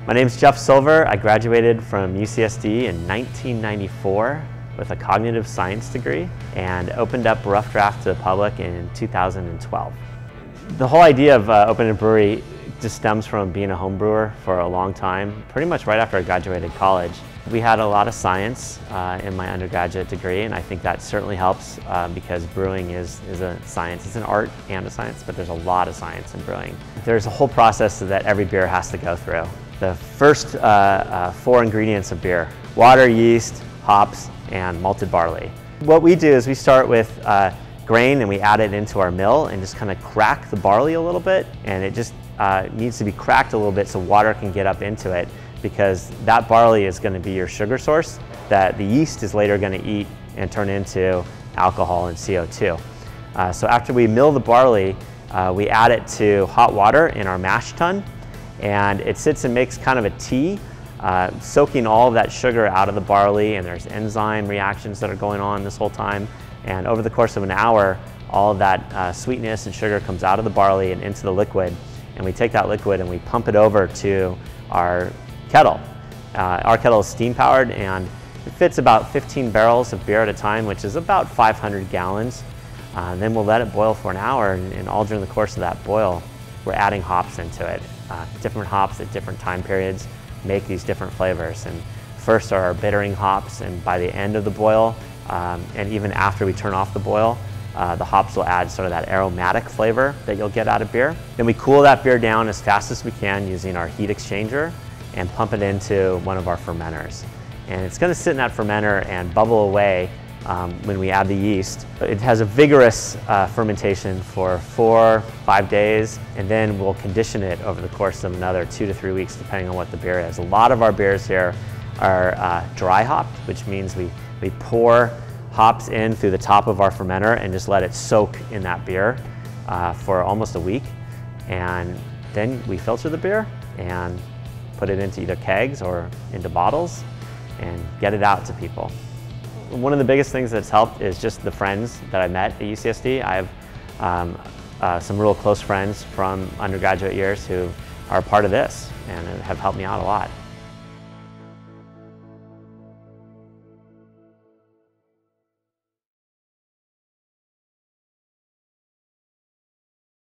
My name's Jeff Silver. I graduated from UCSD in 1994 with a cognitive science degree and opened up Rough Draft to the public in 2012. The whole idea of opening a brewery just stems from being a home brewer for a long time, pretty much right after I graduated college. We had a lot of science in my undergraduate degree, and I think that certainly helps because brewing is a science. It's an art and a science, but there's a lot of science in brewing. There's a whole process that every beer has to go through. The first 4 ingredients of beer: water, yeast, hops, and malted barley. What we do is we start with grain and we add it into our mill and just kind of crack the barley a little bit, and it just needs to be cracked a little bit so water can get up into it, because that barley is going to be your sugar source that the yeast is later going to eat and turn into alcohol and CO2. So after we mill the barley, we add it to hot water in our mash tun, and it sits and makes kind of a tea, soaking all of that sugar out of the barley, and there's enzyme reactions that are going on this whole time. And over the course of an hour, all of that sweetness and sugar comes out of the barley and into the liquid, and we take that liquid and we pump it over to our kettle. Our kettle is steam powered, and it fits about 15 barrels of beer at a time, which is about 500 gallons. Then we'll let it boil for an hour, and all during the course of that boil, we're adding hops into it. Different hops at different time periods make these different flavors. And first are our bittering hops, and by the end of the boil, and even after we turn off the boil, the hops will add sort of that aromatic flavor that you'll get out of beer. Then we cool that beer down as fast as we can using our heat exchanger and pump it into one of our fermenters. And it's going to sit in that fermenter and bubble away when we add the yeast. It has a vigorous fermentation for 4-5 days, and then we'll condition it over the course of another 2 to 3 weeks, depending on what the beer is. A lot of our beers here are dry hopped, which means we pour hops in through the top of our fermenter and just let it soak in that beer for almost a week. And then we filter the beer and put it into either kegs or into bottles and get it out to people. One of the biggest things that's helped is just the friends that I met at UCSD. I have some real close friends from undergraduate years who are part of this and have helped me out a lot.